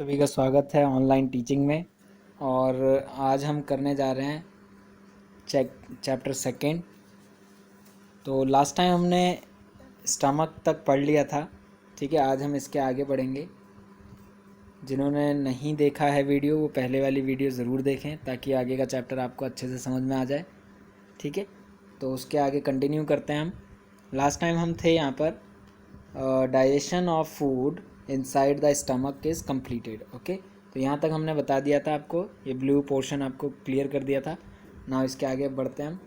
सभी का स्वागत है ऑनलाइन टीचिंग में। और आज हम करने जा रहे हैं चैप्टर सेकेंड। तो लास्ट टाइम हमने स्टमक तक पढ़ लिया था, ठीक है। आज हम इसके आगे बढ़ेंगे। जिन्होंने नहीं देखा है वीडियो, वो पहले वाली वीडियो ज़रूर देखें ताकि आगे का चैप्टर आपको अच्छे से समझ में आ जाए, ठीक है। तो उसके आगे कंटिन्यू करते हैं हम। लास्ट टाइम हम थे यहाँ पर digestion of food inside the stomach is completed, okay. तो यहाँ तक हमने बता दिया था आपको, ये ब्लू पोर्शन आपको क्लियर कर दिया था। नाउ इसके आगे बढ़ते हैं हम।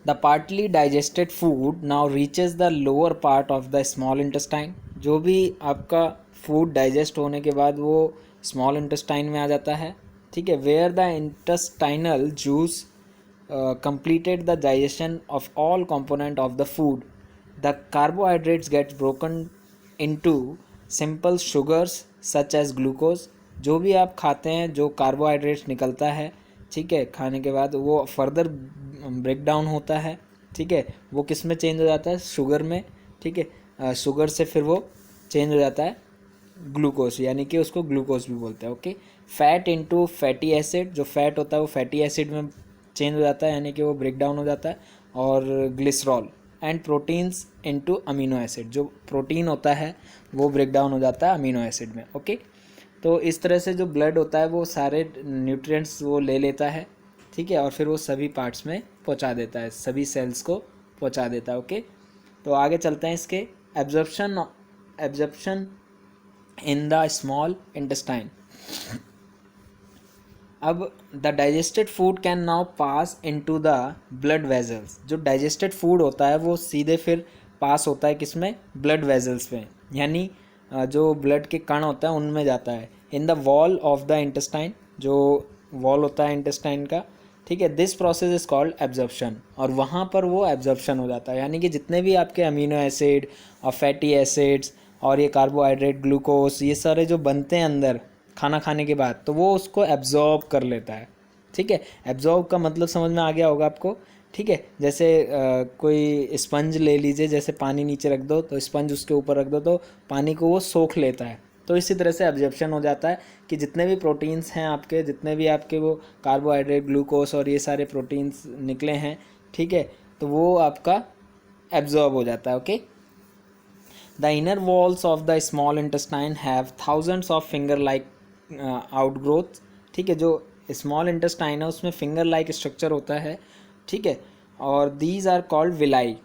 The partly digested food now reaches the lower part of the small intestine. जो भी आपका फूड डाइजेस्ट होने के बाद वो स्मॉल इंटेस्टाइन में आ जाता है, ठीक है। Where the intestinal juice completed the digestion of all component of the food. The carbohydrates gets broken into simple sugars such as glucose. जो भी आप खाते हैं, जो कार्बोहाइड्रेट्स निकलता है, ठीक है, खाने के बाद वो फर्दर ब्रेक डाउन होता है, ठीक है। वो किस में चेंज हो जाता है? शुगर में, ठीक है। शुगर से फिर वो चेंज हो जाता है ग्लूकोज, यानी कि उसको ग्लूकोज भी बोलते हैं, okay. Fat into fatty acid, जो फैट होता है वो फैटी एसिड में चेंज हो जाता है, यानी कि वो ब्रेक डाउन हो जाता है। और glycerol and proteins into amino acid, जो प्रोटीन होता है वो ब्रेक डाउन हो जाता है अमीनो एसिड में, ओके। तो इस तरह से जो ब्लड होता है वो सारे न्यूट्रिएंट्स वो ले लेता है, ठीक है, और फिर वो सभी पार्ट्स में पहुंचा देता है, सभी सेल्स को पहुंचा देता है, ओके। तो आगे चलते हैं इसके। Absorption in the small intestine. अब the digested food can now pass into the blood vessels. जो डाइजेस्टेड फूड होता है वो सीधे फिर पास होता है किसमें? ब्लड वेजल्स में, यानी जो ब्लड के कण होता है उनमें जाता है। In the wall of the intestine, जो वॉल होता है इंटेस्टाइन का, ठीक है। This process is called absorption, और वहाँ पर वो एब्जॉर्प्शन हो जाता है, यानी कि जितने भी आपके अमीनो एसिड और फैटी एसिड्स और ये कार्बोहाइड्रेट, ग्लूकोज, ये सारे जो बनते हैं अंदर खाना खाने के बाद, तो वो उसको एब्जॉर्ब कर लेता है, ठीक है। एब्जॉर्ब का मतलब समझ में आ गया होगा आपको, ठीक है। जैसे कोई स्पंज ले लीजिए, जैसे पानी नीचे रख दो तो स्पंज उसके ऊपर रख दो तो पानी को वो सोख लेता है। तो इसी तरह से एब्जॉर्प्शन हो जाता है कि जितने भी प्रोटीन्स हैं आपके, जितने भी आपके वो कार्बोहाइड्रेट, ग्लूकोज और ये सारे प्रोटीन्स निकले हैं, ठीक है, तो वो आपका एब्जॉर्ब हो जाता है, okay. The inner walls of the small intestine have thousands of finger-like outgrowths, ठीक है। जो स्मॉल इंटेस्टाइन है उसमें फिंगर लाइक स्ट्रक्चर होता है, ठीक है। और दीज आर कॉल्ड विलाई,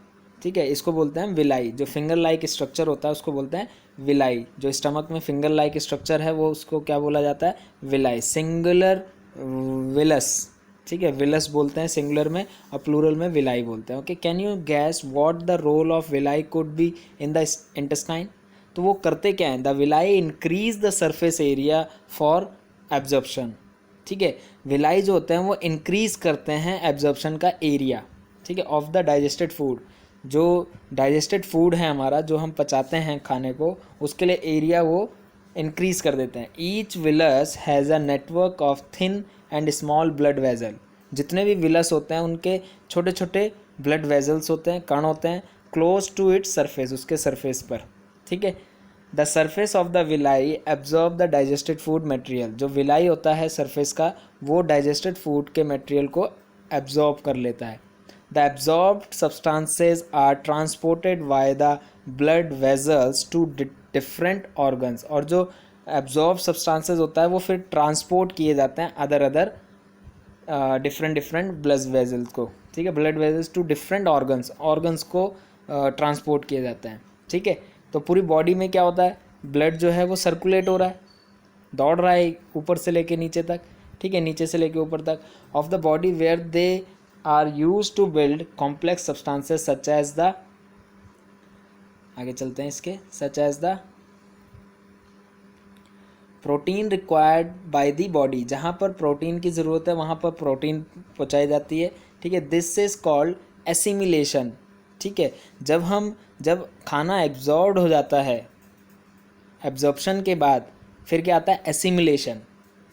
ठीक है। इसको बोलते हैं विलाई। जो फिंगर लाइक स्ट्रक्चर होता है उसको बोलते हैं विलाई। जो स्टमक में फिंगर लाइक स्ट्रक्चर है वो उसको क्या बोला जाता है? विलाई। सिंगुलर विलस, ठीक है, विलस बोलते हैं सिंगुलर में, और प्लूरल में विलाई बोलते हैं, okay. Can you guess what the role of villi could be in the intestine? तो वो करते क्या है? The villi increase the surface area for absorption, ठीक है। विलाई जो होते हैं वो इंक्रीज करते हैं एब्जॉर्प्शन का एरिया, ठीक है, ऑफ द डाइजेस्टेड फूड। जो डाइजेस्टेड फूड है हमारा, जो हम पचाते हैं खाने को, उसके लिए एरिया वो इंक्रीज कर देते हैं। Each villous has a network of thin and small blood vessel. जितने भी विलस होते हैं उनके छोटे छोटे ब्लड वेजल्स होते हैं, कण होते हैं, क्लोज टू इट्स सरफेस, उसके सरफेस पर, ठीक है। The surface of the villi absorb the digested food material. जो विलाई होता है सरफेस का, वो डाइजेस्टेड फूड के मटेरियल को एब्जॉर्ब कर लेता है। The absorbed substances are transported by the blood vessels to different organs. और जो एब्जॉर्ब सब्सटेंसेज होता है वो फिर ट्रांसपोर्ट किए जाते हैं other different different blood vessels को, ठीक है। Blood vessels to different organs को ट्रांसपोर्ट किए जाते हैं, ठीक है। तो पूरी बॉडी में क्या होता है? ब्लड जो है वो सर्कुलेट हो रहा है, दौड़ रहा है ऊपर से लेके नीचे तक, ठीक है, नीचे से लेके ऊपर तक of the body, where they are used to build complex substances such as the, आगे चलते हैं इसके, such as the protein required by the body. जहाँ पर प्रोटीन की ज़रूरत है वहाँ पर प्रोटीन पहुँचाई जाती है, ठीक है। दिस इज कॉल्ड एसिमिलेशन, ठीक है। जब खाना एब्जॉर्ब हो जाता है, एब्जॉर्प्शन के बाद फिर क्या आता है? एसिमिलेशन,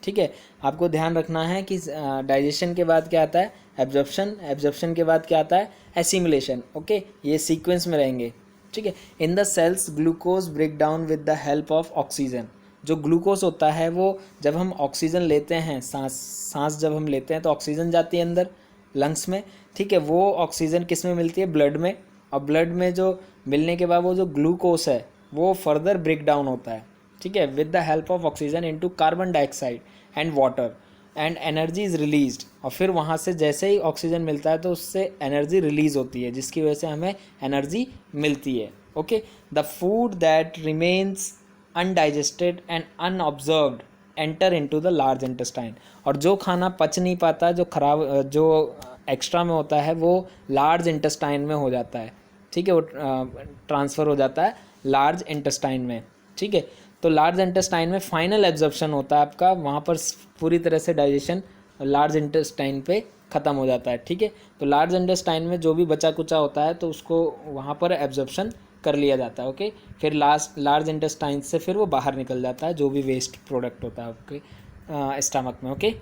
ठीक है। आपको ध्यान रखना है कि डाइजेशन के बाद क्या आता है? एब्जॉर्प्शन। एब्जॉर्प्शन के बाद क्या आता है? Assimilation, okay. ये सीक्वेंस में रहेंगे, ठीक है। In the cells glucose break down with the help of oxygen. जो ग्लूकोज होता है वो जब हम ऑक्सीजन लेते हैं, सांस जब हम लेते हैं तो ऑक्सीजन जाती है अंदर लंग्स में, ठीक है। वो ऑक्सीजन किस में मिलती है? ब्लड में। और ब्लड में जो मिलने के बाद वो जो ग्लूकोज है वो फर्दर ब्रेक डाउन होता है, ठीक है, with the help of oxygen into carbon dioxide and water, and energy is released. और फिर वहाँ से जैसे ही ऑक्सीजन मिलता है तो उससे एनर्जी रिलीज होती है, जिसकी वजह से हमें एनर्जी मिलती है। Okay, the food that remains undigested and unabsorbed enter into the large intestine. और जो खाना पच नहीं पाता, जो खराब, जो एक्स्ट्रा में होता है, वो लार्ज इंटेस्टाइन में हो जाता है, ठीक है, वो ट्रांसफ़र हो जाता है लार्ज इंटेस्टाइन में, ठीक है। तो लार्ज इंटेस्टाइन में फाइनल एब्जॉर्प्शन होता है आपका, वहाँ पर पूरी तरह से डाइजेशन लार्ज इंटेस्टाइन पे ख़त्म हो जाता है, ठीक है। तो लार्ज इंटेस्टाइन में जो भी बचा कुचा होता है तो उसको वहाँ पर एब्जॉर्प्शन कर लिया जाता है, ओके। फिर लार्ज इंटेस्टाइन से फिर वो बाहर निकल जाता है, जो भी वेस्ट प्रोडक्ट होता है आपके स्टमक में, ओके।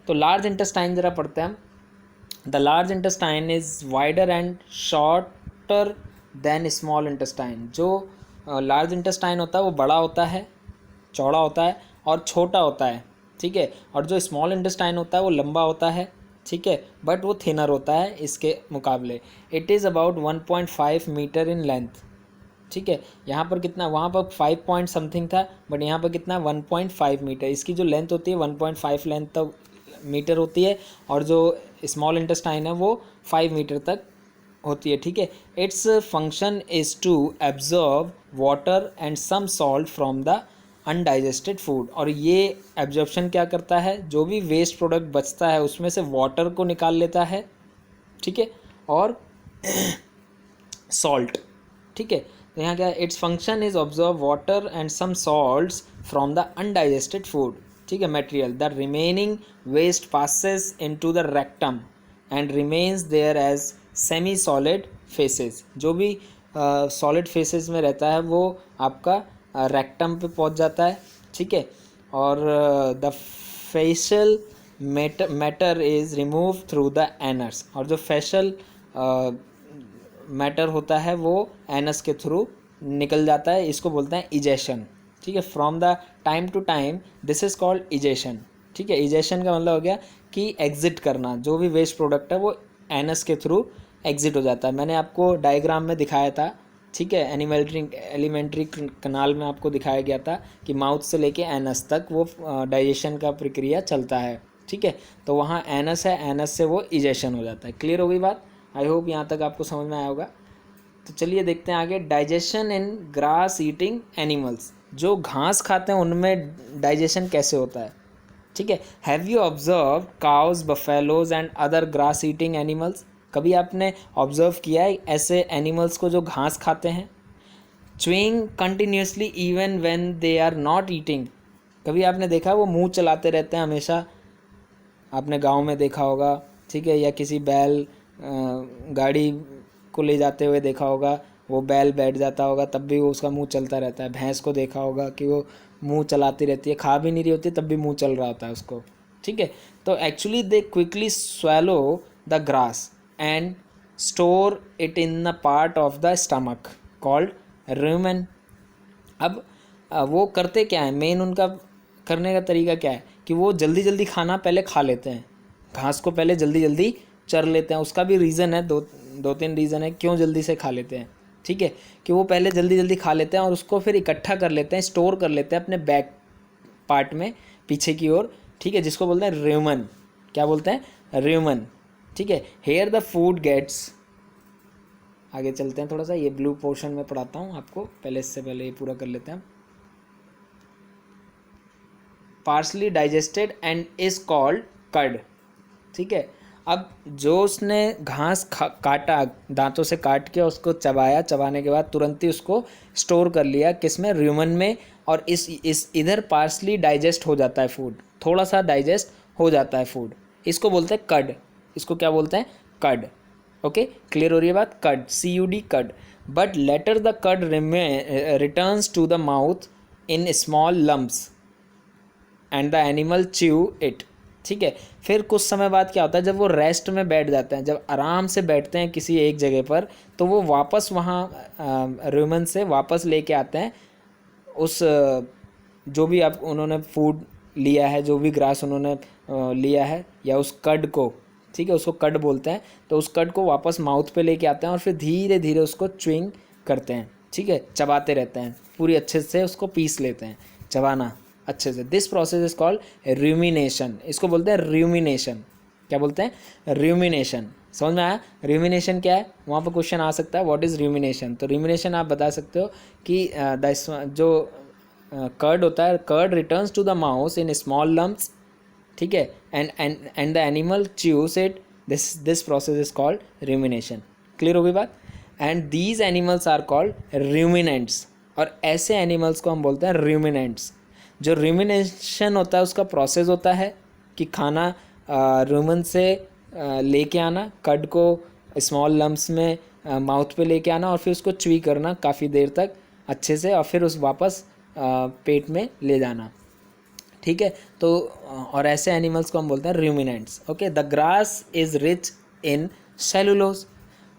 तो लार्ज इंटेस्टाइन ज़रा पढ़ते हैं हम। The large intestine is wider and shorter than small intestine. जो लार्ज इंटेस्टाइन होता है वो बड़ा होता है, चौड़ा होता है और छोटा होता है, ठीक है। और जो स्मॉल इंटेस्टाइन होता है वो लंबा होता है, ठीक है, बट वो थिनर होता है इसके मुकाबले। It is about 1.5 metre in length, ठीक है। यहाँ पर कितना, वहाँ पर 5 पॉइंट समथिंग था, बट यहाँ पर कितना 1.5 मीटर। इसकी जो लेंथ होती है 1.5 लेंथ तक मीटर होती है, और जो स्मॉल इंटेस्टाइन है वो 5 मीटर तक होती है, ठीक है। Its function is to absorb water and some salt from the undigested food. और ये एब्जॉर्प्शन क्या करता है? जो भी वेस्ट प्रोडक्ट बचता है उसमें से वाटर को निकाल लेता है, ठीक है, और सॉल्ट, ठीक है। तो यहाँ क्या है? Its function is observe water and some salts from the undigested food, ठीक है, material. The remaining waste passes into the rectum and remains there as semi solid faeces. जो भी सॉलिड फेसेस में रहता है वो आपका रेक्टम पे पहुंच जाता है, ठीक है। और the facial matter is remove through the anus. और जो फेशियल मैटर होता है वो एनस के थ्रू निकल जाता है, इसको बोलते हैं इजेशन, ठीक है। From the time to time this is called egestion, ठीक है। इजेशन का मतलब हो गया कि एग्जिट करना, जो भी वेस्ट प्रोडक्ट है वो एनस के थ्रू एग्जिट हो जाता है। मैंने आपको डायग्राम में दिखाया था, ठीक है, एलिमेंट्री कनाल में आपको दिखाया गया था कि माउथ से लेके एनस तक वो डाइजेशन का प्रक्रिया चलता है, ठीक है। तो वहाँ एनस है, एनस से वो इजेशन हो जाता है। क्लियर हो गई बात? आई होप यहाँ तक आपको समझ में आया होगा। तो चलिए देखते हैं आगे। डाइजेशन इन ग्रास ईटिंग एनिमल्स। जो घास खाते हैं उनमें डाइजेशन कैसे होता है, ठीक है। Have you observe cows, buffaloes and other grass eating animals? कभी आपने ऑब्जर्व किया है ऐसे एनिमल्स को जो घास खाते हैं? Chewing continuously even when they are not eating. कभी आपने देखा वो मुंह चलाते रहते हैं हमेशा? आपने गांव में देखा होगा, ठीक है, या किसी बैल गाड़ी को ले जाते हुए देखा होगा, वो बैल बैठ जाता होगा तब भी वो उसका मुंह चलता रहता है। भैंस को देखा होगा कि वो मुंह चलाती रहती है, खा भी नहीं रही होती तब भी मुंह चल रहा होता है उसको, ठीक है। तो actually they quickly swallow the grass and store it in the part of the stomach called rumen। अब वो करते क्या है, मेन उनका करने का तरीका क्या है कि वो जल्दी जल्दी खाना पहले खा लेते हैं, घास को पहले जल्दी जल्दी चर लेते हैं। उसका भी रीज़न है, दो तीन रीज़न है क्यों जल्दी से खा लेते हैं, ठीक है। कि वो पहले जल्दी जल्दी खा लेते हैं और उसको फिर इकट्ठा कर लेते हैं, स्टोर कर लेते हैं अपने बैक पार्ट में पीछे की ओर, ठीक है, जिसको बोलते हैं rumen। क्या बोलते हैं? rumen, ठीक है। हेयर द फूड गेट्स, आगे चलते हैं थोड़ा सा, ये ब्लू पोर्शन में पढ़ाता हूँ आपको, पहले इससे पहले ये पूरा कर लेते हैं। Partially digested and is called cud, ठीक है। अब जो उसने घास काटा, दांतों से काट के उसको चबाया, चबाने के बाद तुरंत ही उसको स्टोर कर लिया किस में? rumen में। और इस इधर पार्सली डाइजेस्ट हो जाता है फूड, थोड़ा सा डाइजेस्ट हो जाता है फूड, इसको बोलते हैं कर्ड। इसको क्या बोलते हैं? Curd, okay. क्लियर हो रही है बात? Cud, CUD, cud. But later the cud returns to the mouth in small lumps and the animal chew it, ठीक है। फिर कुछ समय बाद क्या होता है, जब वो रेस्ट में बैठ जाते हैं, जब आराम से बैठते हैं किसी एक जगह पर, तो वो वापस वहाँ rumen से वापस लेके आते हैं उस जो भी आप उन्होंने फूड लिया है, जो भी ग्रास उन्होंने लिया है, या उस कड को, ठीक है, उसको कड बोलते हैं, तो उस कड को वापस माउथ पे लेके आते हैं और फिर धीरे धीरे उसको च्युइंग करते हैं, ठीक है, चबाते रहते हैं, पूरी अच्छे से उसको पीस लेते हैं, चबाना अच्छे से। This process is called rumination, इसको बोलते हैं रूमिनेशन। क्या बोलते हैं? रूमिनेशन। समझ में आया? रूमिनेशन क्या है? वहाँ पर क्वेश्चन आ सकता है, व्हाट इज़ रूमिनेशन। तो रूमिनेशन आप बता सकते हो कि जो कर्ड होता है, cud returns to the mouth in small lumps, ठीक है, and the animal chews it, this process is called rumination. Clear होगी बात? And these animals are called ruminants, और ऐसे एनिमल्स को हम बोलते हैं रूमिनेंट्स। जो रूमिनेशन होता है उसका प्रोसेस होता है कि खाना रूमन से लेके आना, कड को स्मॉल लम्प्स में माउथ पे लेके आना और फिर उसको च्वी करना काफ़ी देर तक अच्छे से, और फिर उस वापस पेट में ले जाना, ठीक है। तो और ऐसे एनिमल्स को हम बोलते हैं ruminants. Okay, the grass is rich in cellulose,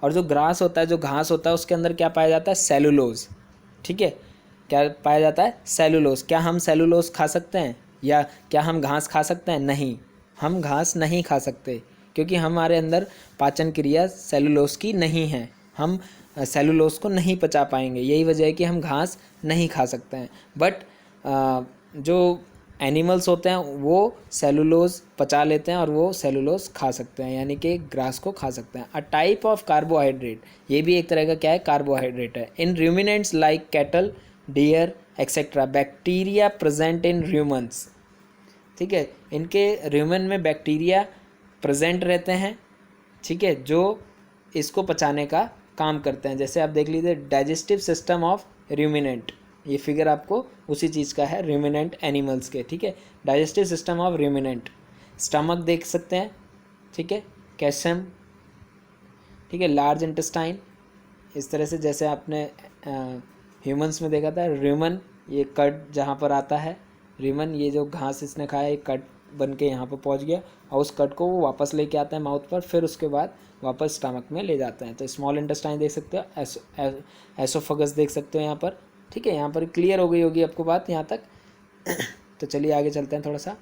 और जो ग्रास होता है, जो घास होता है, उसके अंदर क्या पाया जाता है? सेलुलोज, ठीक है। क्या पाया जाता है? सेलुलोज। क्या हम सेलुलोज खा सकते हैं, या क्या हम घास खा सकते हैं? नहीं, हम घास नहीं खा सकते, क्योंकि हमारे अंदर पाचन क्रिया सेलुलोज की नहीं है, हम सेलुलोज को नहीं पचा पाएंगे, यही वजह है कि हम घास नहीं खा सकते हैं। बट जो एनिमल्स होते हैं वो सेलुलोज पचा लेते हैं और वो सेलुलोज खा सकते हैं, यानी कि ग्रास को खा सकते हैं। अ टाइप ऑफ कार्बोहाइड्रेट, ये भी एक तरह का क्या है? कार्बोहाइड्रेट है। In ruminants like cattle, deer etcetera, bacteria present in humans, ठीक है, इनके र्यूमन में बैक्टीरिया प्रेजेंट रहते हैं, ठीक है, जो इसको पचाने का काम करते हैं। जैसे आप देख लीजिए डाइजेस्टिव सिस्टम ऑफ रूमिनेंट, ये फिगर आपको उसी चीज़ का है, रूमिनेंट एनिमल्स के, ठीक है। Digestive system of ruminant, stomach देख सकते हैं, ठीक है, कैल्शियम, ठीक है, लार्ज इंटेस्टाइन, इस तरह से जैसे आपने ह्यूमंस में देखा था रूमन, ये कट जहाँ पर आता है रीमन, ये जो घास इसने खाया ये कट बन के यहाँ पर पहुँच गया, और उस कट को वो वापस लेके आता है माउथ पर, फिर उसके बाद वापस स्टमक में ले जाते हैं। तो स्मॉल इंटेस्टाइन देख सकते हो, एसोफगस देख सकते हो यहाँ पर, ठीक है। यहाँ पर क्लियर हो गई होगी आपको बात यहाँ तक। तो चलिए आगे चलते हैं थोड़ा सा,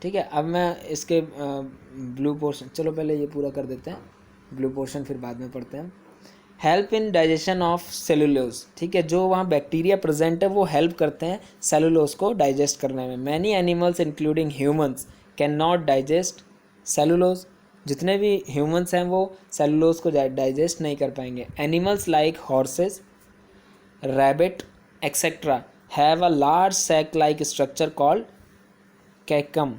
ठीक है। अब मैं इसके ब्लू पोर्शन, चलो पहले ये पूरा कर देते हैं, ब्लू पोर्शन फिर बाद में पढ़ते हैं। Help in digestion of cellulose, ठीक है, जो वहाँ बैक्टीरिया प्रेजेंट है वो हेल्प करते हैं सेलुलोज को डाइजेस्ट करने में। Many animals including humans can not digest cellulose, जितने भी ह्यूमंस हैं वो सेलुलोज को डाइजेस्ट नहीं कर पाएंगे। Animals like horses, rabbit etcetera have a large sac like structure called caecum,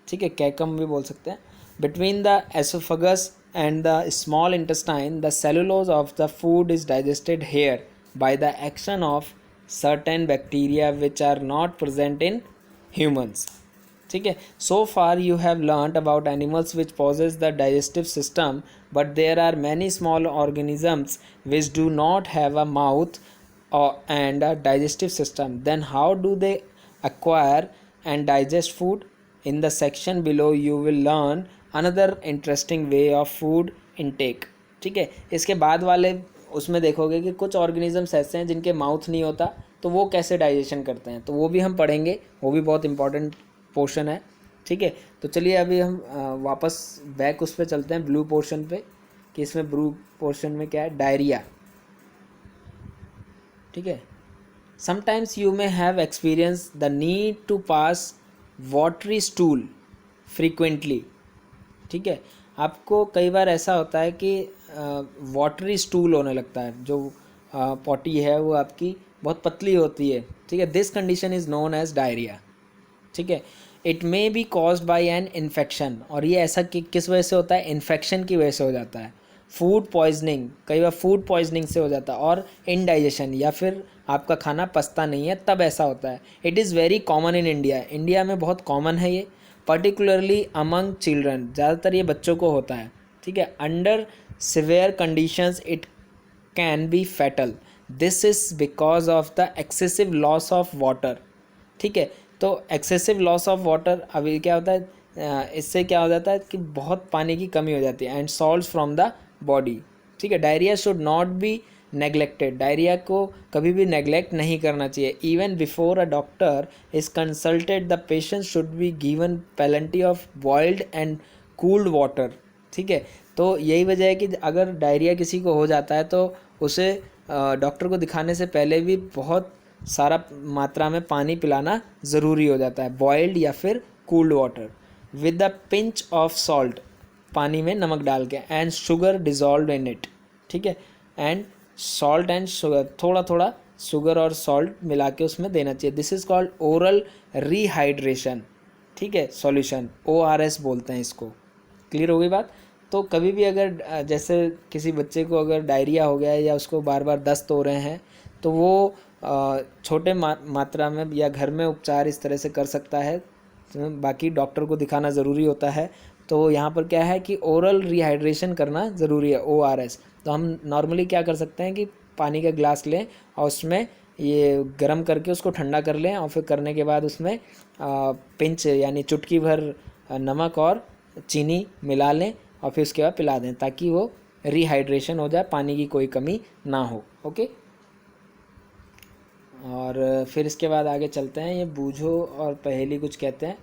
ठीक है, कैकम भी बोल सकते हैं। Between the oesophagus and the small intestine, the cellulose of the food is digested here by the action of certain bacteria which are not present in humans, ठीक है। So far you have learnt about animals which possess the digestive system, but there are many small organisms which do not have a mouth and a digestive system. Then how do they acquire and digest food? In the section below you will learn another interesting way of food intake, ठीक है। इसके बाद वाले उसमें देखोगे कि कुछ organisms ऐसे हैं जिनके माउथ नहीं होता, तो वो कैसे डाइजेशन करते हैं, तो वो भी हम पढ़ेंगे, वो भी बहुत इंपॉर्टेंट पोर्शन है, ठीक है। तो चलिए अभी हम वापस बैक उस पर चलते हैं, ब्लू पोर्शन पे, कि इसमें ब्लू पोर्शन में क्या है? डायरिया, ठीक है। Sometimes you may have experience the need to pass watery stool frequently, ठीक है। आपको कई बार ऐसा होता है कि वाटरी स्टूल होने लगता है, जो पॉटी है वो आपकी बहुत पतली होती है, ठीक है। This condition is known as diarrhoea, ठीक है। It may be caused by an infection, और ये ऐसा कि किस वजह से होता है? इन्फेक्शन की वजह से हो जाता है। फूड पॉइजनिंग, कई बार फूड पॉइजनिंग से हो जाता है, और इनडाइजेशन, या फिर आपका खाना पचता नहीं है तब ऐसा होता है। It is very common in India, India में बहुत कॉमन है ये, पर्टिकुलरली अमंग चिल्ड्रन, ज़्यादातर ये बच्चों को होता है, ठीक है। Under severe conditions it can be fatal, this is because of the excessive loss of water, ठीक है। तो एक्सेसिव लॉस ऑफ वाटर, अभी क्या होता है, इससे क्या हो जाता है कि बहुत पानी की कमी हो जाती है, and salts from the body, ठीक है। Diarrhoea should not be neglected, diarrhoea को कभी भी नेग्लेक्ट नहीं करना चाहिए। Even before a doctor is consulted the patient should be given plenty of boiled and cooled water, ठीक है। तो यही वजह है कि अगर डायरिया किसी को हो जाता है तो उसे डॉक्टर को दिखाने से पहले भी बहुत सारा मात्रा में पानी पिलाना ज़रूरी हो जाता है, बॉइल्ड या फिर cooled water with the pinch of salt, पानी में नमक डाल के, and sugar dissolve in it, ठीक है। एंड सॉल्ट एंड शुगर, थोड़ा थोड़ा शुगर और सॉल्ट मिला के उसमें देना चाहिए। This is called oral rehydration, ठीक है, सॉल्यूशन, ORS बोलते हैं इसको। क्लियर हो गई बात। तो कभी भी अगर जैसे किसी बच्चे को अगर डायरिया हो गया है या उसको बार बार दस्त हो रहे हैं तो वो छोटे मात्रा में या घर में उपचार इस तरह से कर सकता है, तो बाकी डॉक्टर को दिखाना ज़रूरी होता है। तो यहाँ पर क्या है कि ओरल रिहाइड्रेशन करना ज़रूरी है, ORS। तो हम नॉर्मली क्या कर सकते हैं कि पानी का ग्लास लें और उसमें ये गर्म करके उसको ठंडा कर लें और फिर करने के बाद उसमें पिंच यानी चुटकी भर नमक और चीनी मिला लें और फिर उसके बाद पिला दें, ताकि वो रिहाइड्रेशन हो जाए, पानी की कोई कमी ना हो। ओके, और फिर इसके बाद आगे चलते हैं। ये बूझो और पहेली कुछ कहते हैं।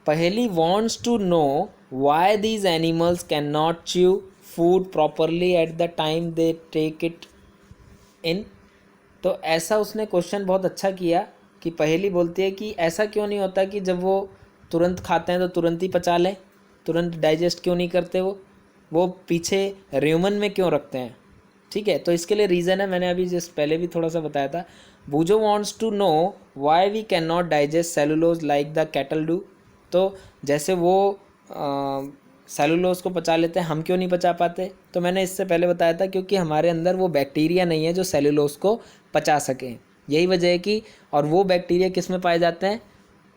पहेली wants to know why these animals cannot chew food properly at the time they take it in। तो ऐसा उसने क्वेश्चन बहुत अच्छा किया कि पहेली बोलती है कि ऐसा क्यों नहीं होता कि जब वो तुरंत खाते हैं तो तुरंत ही पचा लें, तुरंत डाइजेस्ट क्यों नहीं करते, वो पीछे र्यूमन में क्यों रखते हैं, ठीक है। तो इसके लिए रीज़न है, मैंने अभी जस्ट पहले भी थोड़ा सा बताया था। बूजो wants to know why we can not digest cellulose like the cattle do. तो जैसे वो सेलुलोज को पचा लेते हैं, हम क्यों नहीं पचा पाते। तो मैंने इससे पहले बताया था क्योंकि हमारे अंदर वो बैक्टीरिया नहीं है जो सेलुलोज को पचा सकें, यही वजह है कि, और वो बैक्टीरिया किस में पाए जाते हैं,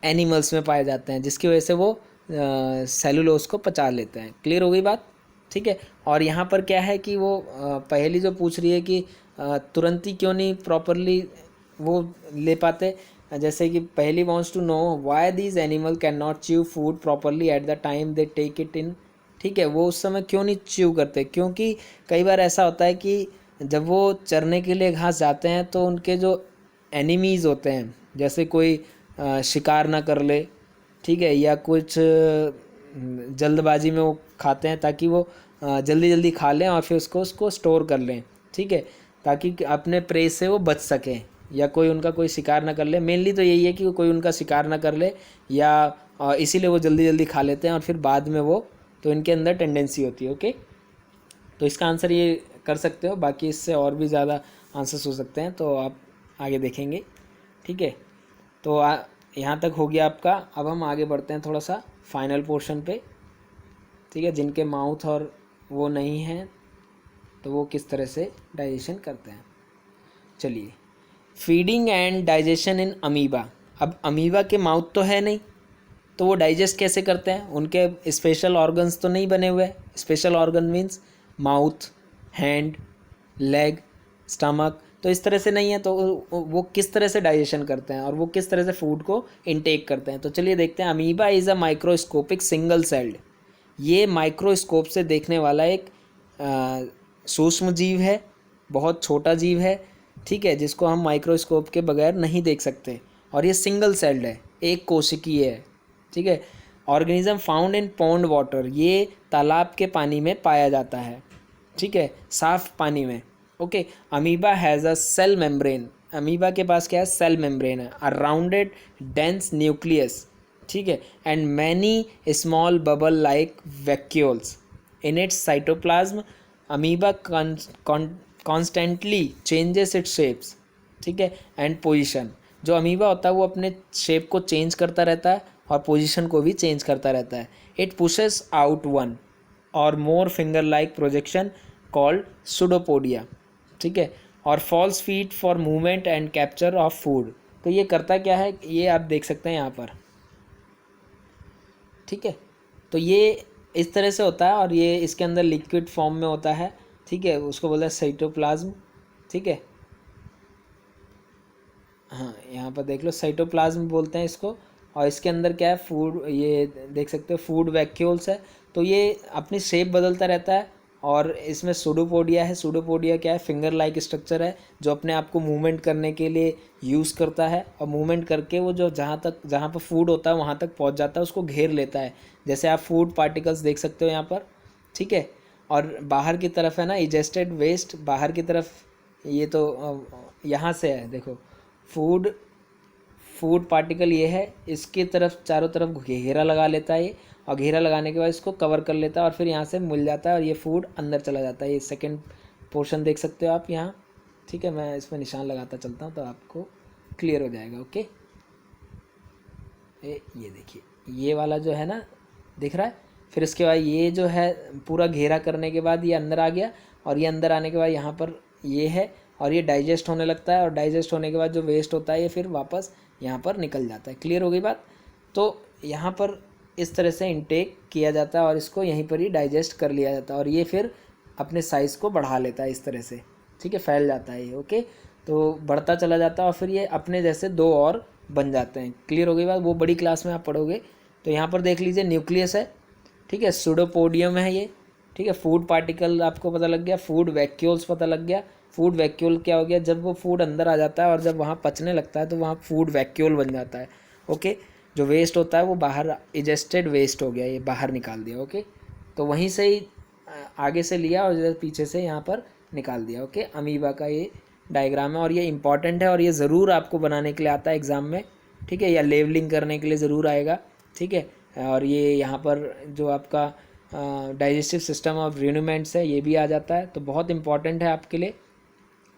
एनिमल्स में पाए जाते हैं, जिसकी वजह से वो सेलुलोज को पचा लेते हैं। क्लियर हो गई बात, ठीक है। और यहाँ पर क्या है कि वो पहेली जो पूछ रही है कि तुरंत ही क्यों नहीं प्रॉपरली वो ले पाते, जैसे कि Paheli wants to know why these animal can not chew food properly at the time they take it in, ठीक है। वो उस समय क्यों नहीं च्यू करते, क्योंकि कई बार ऐसा होता है कि जब वो चरने के लिए घास जाते हैं तो उनके जो एनिमीज़ होते हैं, जैसे कोई शिकार ना कर ले, ठीक है, या कुछ जल्दबाजी में वो खाते हैं ताकि वो जल्दी जल्दी खा लें और फिर उसको स्टोर कर लें, ठीक है, ताकि अपने प्रे से वो बच सकें या कोई उनका कोई शिकार ना कर ले। मेनली तो यही है कि कोई उनका शिकार ना कर ले, या इसीलिए वो जल्दी जल्दी खा लेते हैं और फिर बाद में वो, तो इनके अंदर टेंडेंसी होती है। ओके, तो इसका आंसर ये कर सकते हो, बाकी इससे और भी ज़्यादा आंसर्स हो सकते हैं, तो आप आगे देखेंगे, ठीक है। तो यहाँ तक हो गया आपका। अब हम आगे बढ़ते हैं थोड़ा सा फाइनल पोर्शन पे, ठीक है। जिनके माउथ और वो नहीं हैं तो वो किस तरह से डाइजेशन करते हैं। चलिए, feeding and digestion in amoeba. अब अमीबा के माउथ तो है नहीं, तो वो डाइजेस्ट कैसे करते हैं, उनके स्पेशल ऑर्गन्स तो नहीं बने हुए। Special organ means mouth, hand, leg, stomach, तो इस तरह से नहीं है। तो वो किस तरह से डाइजेशन करते हैं और वो किस तरह से फूड को इनटेक करते हैं। तो चलिए देखते हैं। Amoeba is a microscopic single celled, ये माइक्रोस्कोप से देखने वाला एक सूक्ष्म जीव है, बहुत छोटा जीव है, ठीक है, जिसको हम माइक्रोस्कोप के बगैर नहीं देख सकते। और ये सिंगल सेल्ड है, एक कोशिकीय है, ठीक है। Organism found in pond water, ये तालाब के पानी में पाया जाता है, ठीक है, साफ पानी में। Okay, amoeba has a cell membrane, amoeba के पास क्या है, सेल मेम्ब्रेन है, अ राउंडेड डेंस न्यूक्लियस, ठीक है, and many small bubble like vacuoles in its cytoplasm. Amoeba constantly changes it's shapes, ठीक है, एंड पोजिशन। जो अमीबा होता है वो अपने शेप को चेंज करता रहता है और पोजीशन को भी चेंज करता रहता है। It pushes out one or more finger like projection called pseudopodia, ठीक है, और false feet for movement and capture of food. तो ये करता क्या है, ये आप देख सकते हैं यहाँ पर, ठीक है। तो ये इस तरह से होता है और ये इसके अंदर लिक्विड फॉर्म में होता है, ठीक है, उसको बोलते हैं साइटोप्लाज्म, ठीक है। हाँ, यहाँ पर देख लो, साइटोप्लाज्म बोलते हैं इसको। और इसके अंदर क्या है, फूड, ये देख सकते हो फूड वैक्यूल्स है। तो ये अपनी शेप बदलता रहता है और इसमें सूडोपोडिया है। सूडोपोडिया क्या है? फिंगर लाइक स्ट्रक्चर है जो अपने आप को मूवमेंट करने के लिए यूज़ करता है, और मूवमेंट करके वो जो जहाँ पर फूड होता है वहाँ तक पहुँच जाता है, उसको घेर लेता है। जैसे आप फूड पार्टिकल्स देख सकते हो यहाँ पर, ठीक है। और बाहर की तरफ है ना इजेस्टेड वेस्ट, बाहर की तरफ, ये तो यहाँ से है, देखो फूड फूड पार्टिकल ये है, इसकी तरफ चारों तरफ घेरा लगा लेता है ये, और घेरा लगाने के बाद इसको कवर कर लेता है और फिर यहाँ से मिल जाता है और ये फूड अंदर चला जाता है। ये सेकंड पोर्शन देख सकते हो आप यहाँ, ठीक है। मैं इसमें निशान लगाता चलता हूँ तो आपको क्लियर हो जाएगा। ओके, ये देखिए, ये वाला जो है ना दिख रहा है। फिर इसके बाद ये जो है पूरा घेरा करने के बाद ये अंदर आ गया, और ये अंदर आने के बाद यहाँ पर ये है, और ये डाइजेस्ट होने लगता है, और डाइजेस्ट होने के बाद जो वेस्ट होता है ये फिर वापस यहाँ पर निकल जाता है। क्लियर हो गई बात? तो यहाँ पर इस तरह से इनटेक किया जाता है और इसको यहीं पर ही डाइजेस्ट कर लिया जाता है, और ये फिर अपने साइज़ को बढ़ा लेता है इस तरह से, ठीक है, फैल जाता है ये। ओके, तो बढ़ता चला जाता है और फिर ये अपने जैसे दो और बन जाते हैं। क्लियर हो गई बात? वो बड़ी क्लास में आप पढ़ोगे। तो यहाँ पर देख लीजिए न्यूक्लियस है, ठीक है, सूडोपोडियम है ये, ठीक है। फूड पार्टिकल आपको पता लग गया, फूड वैक्यूल्स पता लग गया। फूड वैक्यूल क्या हो गया? जब वो फूड अंदर आ जाता है और जब वहाँ पचने लगता है तो वहाँ फूड वैक्यूल बन जाता है। ओके, जो वेस्ट होता है वो बाहर, इजेस्टेड वेस्ट हो गया, ये बाहर निकाल दिया। ओके, तो वहीं से ही आगे से लिया और इधर पीछे से यहाँ पर निकाल दिया। ओके, अमीबा का ये डायग्राम है और ये इंपॉर्टेंट है और ये ज़रूर आपको बनाने के लिए आता है एग्ज़ाम में, ठीक है, या लेवलिंग करने के लिए ज़रूर आएगा, ठीक है। और ये यहाँ पर जो आपका डाइजेस्टिव सिस्टम ऑफ रूमिनेंट्स है ये भी आ जाता है, तो बहुत इंपॉर्टेंट है आपके लिए।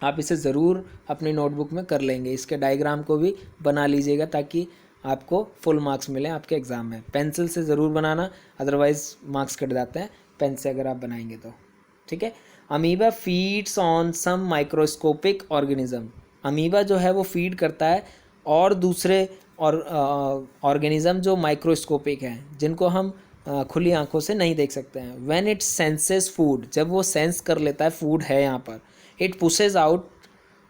आप इसे ज़रूर अपनी नोटबुक में कर लेंगे, इसके डायग्राम को भी बना लीजिएगा ताकि आपको फुल मार्क्स मिलें आपके एग्ज़ाम में। पेंसिल से ज़रूर बनाना, अदरवाइज़ मार्क्स कट जाते हैं पेन से अगर आप बनाएंगे तो, ठीक है। Amoeba feeds on some microscopic organism. Amoeba जो है वो फीड करता है और दूसरे और ऑर्गेनिज्म जो माइक्रोस्कोपिक हैं, जिनको हम खुली आंखों से नहीं देख सकते हैं। व्हेन इट सेंसेस फूड, जब वो सेंस कर लेता है फूड है यहाँ पर, it pushes out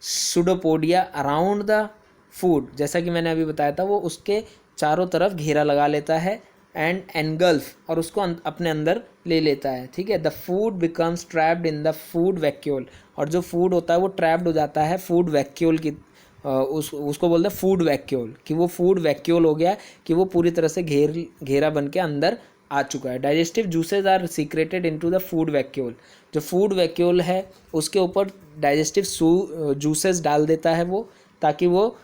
pseudopodia around the food, जैसा कि मैंने अभी बताया था, वो उसके चारों तरफ घेरा लगा लेता है एंड एनगल्फ, और उसको अपने अंदर ले लेता है, ठीक है। The food becomes trapped in the food vacuole, और जो फूड होता है वो ट्रैप्ड हो जाता है फूड वैक्यूल की, उसको बोलते हैं फूड वैक्यूल, कि वो फूड वैक्यूल हो गया, कि वो पूरी तरह से घेरा बन के अंदर आ चुका है। Digestive juices are secreted into the food vacuole, जो फूड वैक्यूल है उसके ऊपर डाइजेस्टिव जूसेस डाल देता है वो, ताकि वो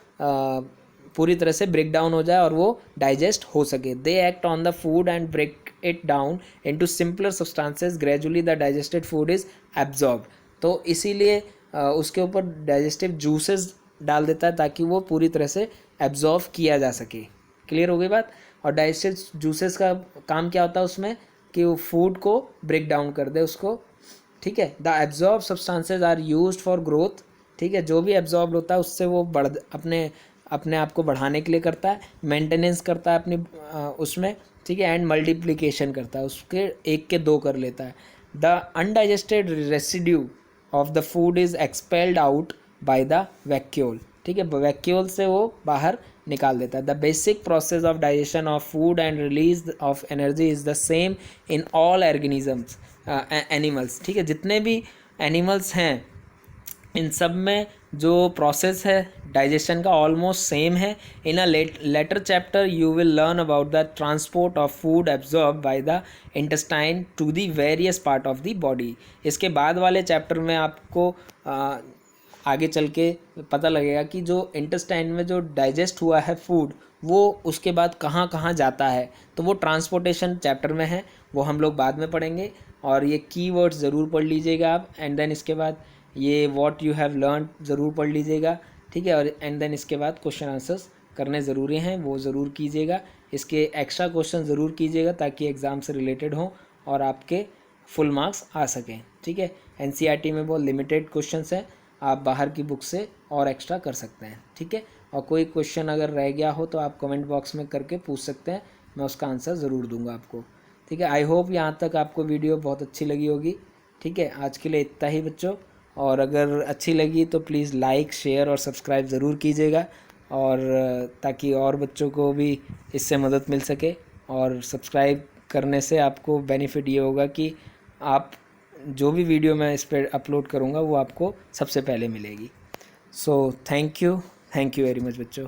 पूरी तरह से ब्रेक डाउन हो जाए और वो डाइजेस्ट हो सके। They act on the food and break it down into simpler substances, gradually the digested food is absorb. तो इसीलिए उसके ऊपर डाइजेस्टिव जूसेस डाल देता है ताकि वो पूरी तरह से एब्जॉर्व किया जा सके। क्लियर हो गई बात? और डाइजेस्टिव जूसेस का काम क्या होता है उसमें, कि वो फूड को ब्रेक डाउन कर दे उसको, ठीक है। The absorb substances are used for growth, ठीक है, जो भी एब्जॉर्ब होता है उससे वो अपने आप को बढ़ाने के लिए करता है, मेंटेनेंस करता है अपनी उसमें, ठीक है, एंड मल्टीप्लिकेशन करता है, उसके एक के दो कर लेता है। The undigested residue of the food is expelled out by the vacuole, ठीक है, वैक्यूल से वो बाहर निकाल देता है। The basic process of digestion of food and release of energy is the same in all organisms animals, ठीक है, जितने भी एनिमल्स हैं इन सब में जो प्रोसेस है डाइजेशन का ऑलमोस्ट सेम है। In a later chapter you will learn about the transport of food absorb by the intestine to the various part of the body. इसके बाद वाले चैप्टर में आपको आगे चल के पता लगेगा कि जो इंटेस्टाइन में जो डाइजेस्ट हुआ है फूड, वो उसके बाद कहाँ कहाँ जाता है। तो वो ट्रांसपोर्टेशन चैप्टर में है, वो हम लोग बाद में पढ़ेंगे। और ये कीवर्ड्स ज़रूर पढ़ लीजिएगा आप, एंड देन इसके बाद ये व्हाट यू हैव लर्न ज़रूर पढ़ लीजिएगा, ठीक है। और एंड देन इसके बाद क्वेश्चन आंसर्स करने ज़रूरी हैं, वो ज़रूर कीजिएगा। इसके एक्स्ट्रा क्वेश्चन ज़रूर कीजिएगा ताकि एग्ज़ाम से रिलेटेड हो और आपके फुल मार्क्स आ सकें, ठीक है। एनसीईआरटी में बहुत लिमिटेड क्वेश्चंस हैं, आप बाहर की बुक से और एक्स्ट्रा कर सकते हैं, ठीक है। और कोई क्वेश्चन अगर रह गया हो तो आप कमेंट बॉक्स में करके पूछ सकते हैं, मैं उसका आंसर ज़रूर दूंगा आपको, ठीक है। आई होप यहाँ तक आपको वीडियो बहुत अच्छी लगी होगी, ठीक है। आज के लिए इतना ही बच्चों, और अगर अच्छी लगी तो प्लीज़ लाइक, शेयर और सब्सक्राइब ज़रूर कीजिएगा, और ताकि और बच्चों को भी इससे मदद मिल सके। और सब्सक्राइब करने से आपको बेनिफिट ये होगा कि आप जो भी वीडियो मैं इस पर अपलोड करूँगा वो आपको सबसे पहले मिलेगी। So thank you very much बच्चों।